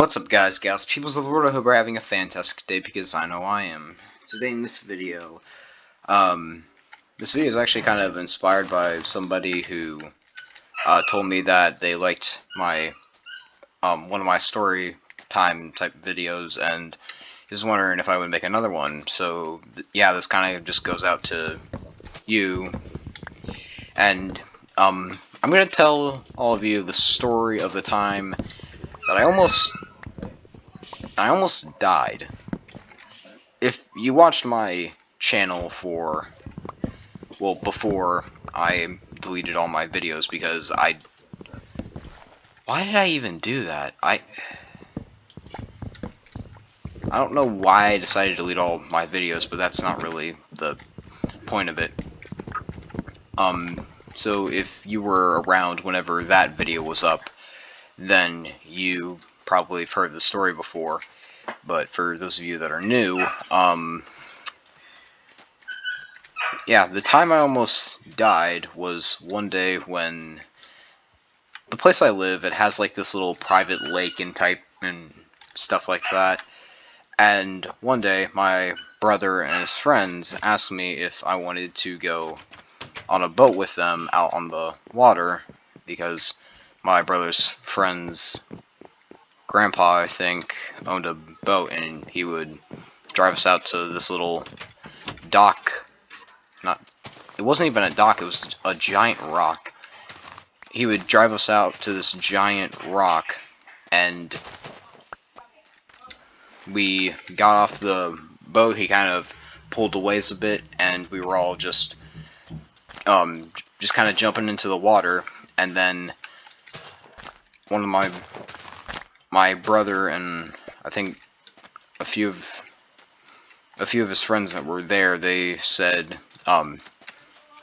What's up, guys, gals, peoples of the world? I hope we're having a fantastic day, because I know I am. Today in this video, this video is actually kind of inspired by somebody who told me that they liked my one of my story time type videos, and he was wondering if I would make another one. So yeah, this kind of just goes out to you, and I'm gonna tell all of you the story of the time that I almost died. If you watched my channel before I deleted all my videos, because why did I even do that? I don't know why I decided to delete all my videos, but that's not really the point of it. So if you were around whenever that video was up, then you probably have heard the story before. But for those of you that are new, yeah, the time I almost died was one day when the place I live, it has like this little private lake and type and stuff like that. And one day, my brother and his friends asked me if I wanted to go on a boat with them out on the water, because my brother's friend's grandpa, I think, owned a boat, and he would drive us out to this little dock. It wasn't even a dock, it was a giant rock. He would drive us out to this giant rock, and we got off the boat. He kind of pulled away a bit, and we were all just kind of jumping into the water. And then one of my brother and I think a few of his friends that were there, they said,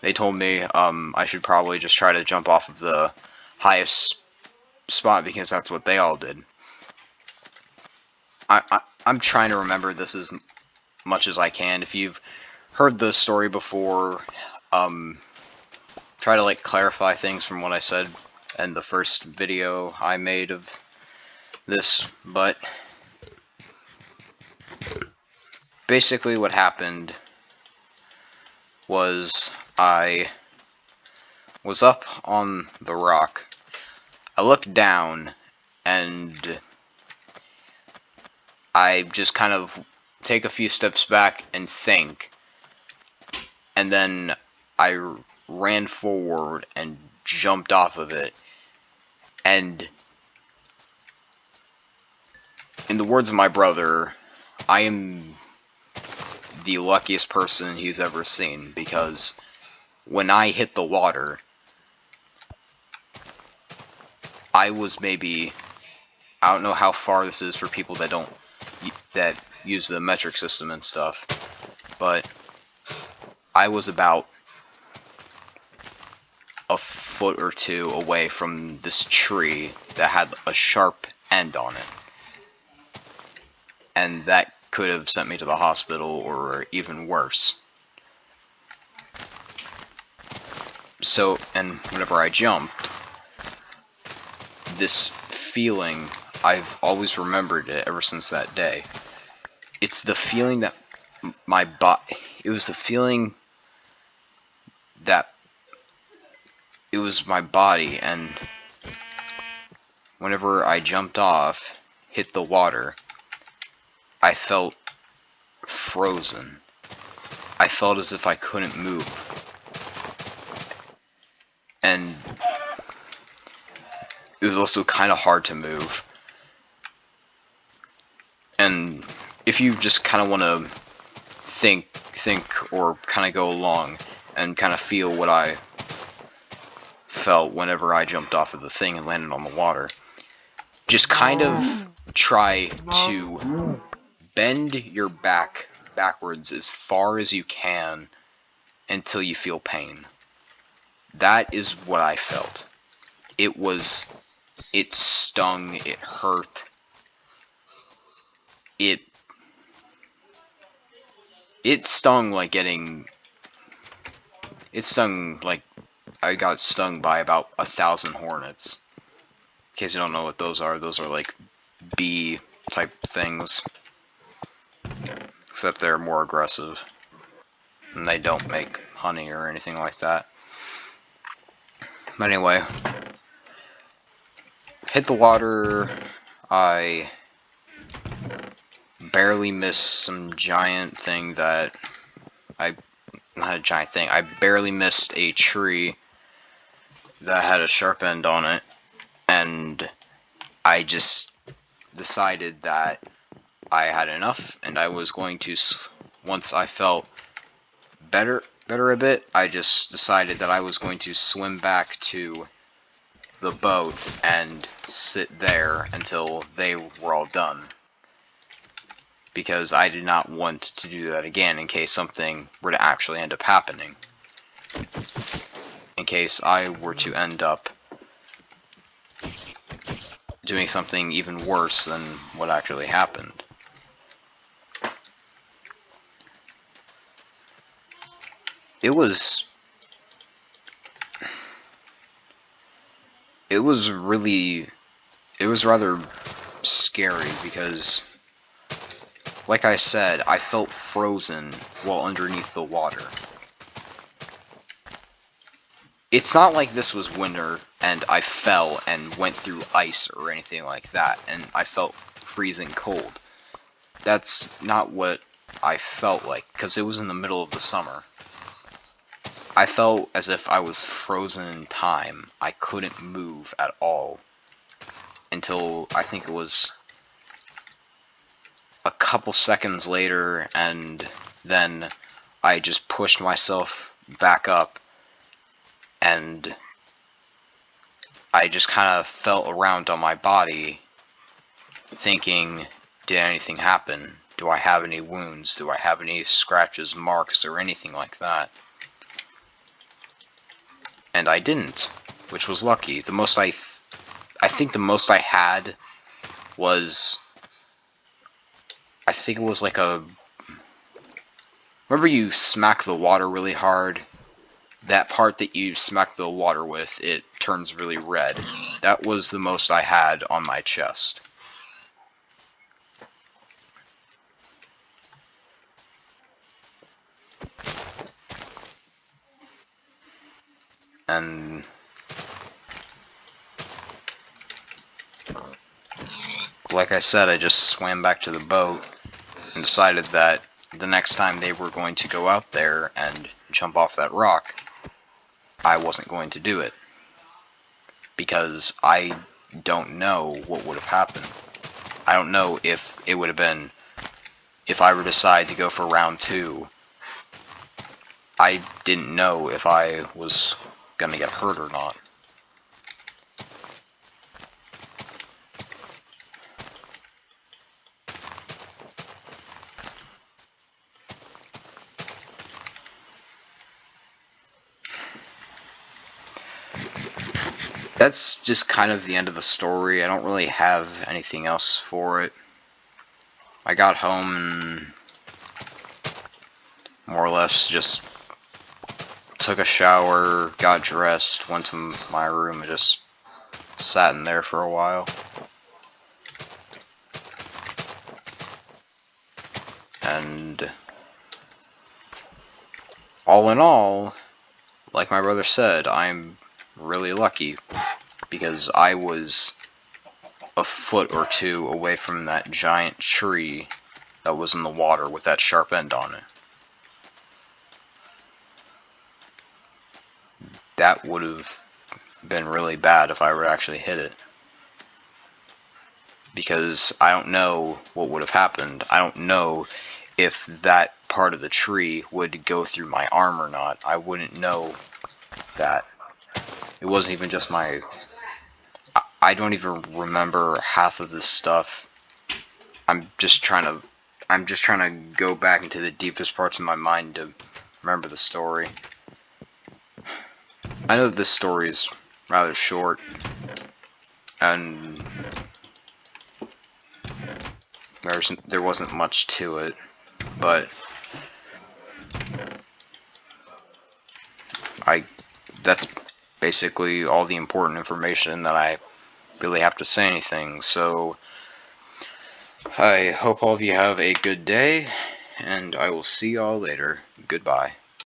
they told me I should probably just try to jump off of the highest spot, because that's what they all did. I'm trying to remember this as much as I can. If you've heard the story before, try to like clarify things from what I said in the first video I made of this. But basically what happened was I was up on the rock. I looked down, and I just kind of take a few steps back and think, and then I ran forward and jumped off of it. And in the words of my brother, I am the luckiest person he's ever seen, because when I hit the water, I was maybe, I don't know how far this is for people that use the metric system and stuff, but I was about a foot or two away from this tree that had a sharp end on it, and that could have sent me to the hospital, or even worse. So, and whenever I jumped, this feeling, I've always remembered it ever since that day. It's the feeling that it was the feeling that it was my body, and whenever I jumped off, hit the water, I felt frozen. I felt as if I couldn't move. And it was also kind of hard to move. And if you just kind of want to think or kind of go along and kind of feel what I felt whenever I jumped off of the thing and landed on the water, just kind of try to bend your back backwards as far as you can until you feel pain. That is what I felt. It stung, it hurt, it stung like I got stung by about 1,000 hornets. In case you don't know what those are like bee type things, except they're more aggressive and they don't make honey or anything like that. But anyway, hit the water. I barely missed some giant thing that not a giant thing, I barely missed a tree that had a sharp end on it, and I just decided that I had enough, and I was going to, once I felt better a bit, I just decided that I was going to swim back to the boat and sit there until they were all done. Because I did not want to do that again in case something were to actually end up happening. In case I were to end up doing something even worse than what actually happened. It was rather scary because, like I said, I felt frozen while underneath the water. It's not like this was winter and I fell and went through ice or anything like that and I felt freezing cold. That's not what I felt like, because it was in the middle of the summer. I felt as if I was frozen in time. I couldn't move at all until I think it was a couple seconds later, and then I just pushed myself back up and I just kind of felt around on my body thinking, did anything happen? Do I have any wounds? Do I have any scratches, marks, or anything like that? And I didn't, which was lucky. The most I think the most I had was, I think it was like a, remember you smack the water really hard? That part that you smack the water with, it turns really red. That was the most I had on my chest. And like I said, I just swam back to the boat and decided that the next time they were going to go out there and jump off that rock, I wasn't going to do it. Because I don't know what would have happened. I don't know if it would have been, if I were to decide to go for round 2, I didn't know if I was going to get hurt or not. That's just kind of the end of the story. I don't really have anything else for it. I got home and more or less just took a shower, got dressed, went to my room, and just sat in there for a while. And all in all, like my brother said, I'm really lucky because I was a foot or two away from that giant tree that was in the water with that sharp end on it. That would have been really bad if I were to actually hit it. Because I don't know what would have happened. I don't know if that part of the tree would go through my arm or not. I wouldn't know that. It wasn't even just my... I don't even remember half of this stuff. I'm just trying to go back into the deepest parts of my mind to remember the story. I know this story is rather short, and there wasn't much to it, but that's basically all the important information that I really have to say anything. So I hope all of you have a good day, and I will see y'all later. Goodbye.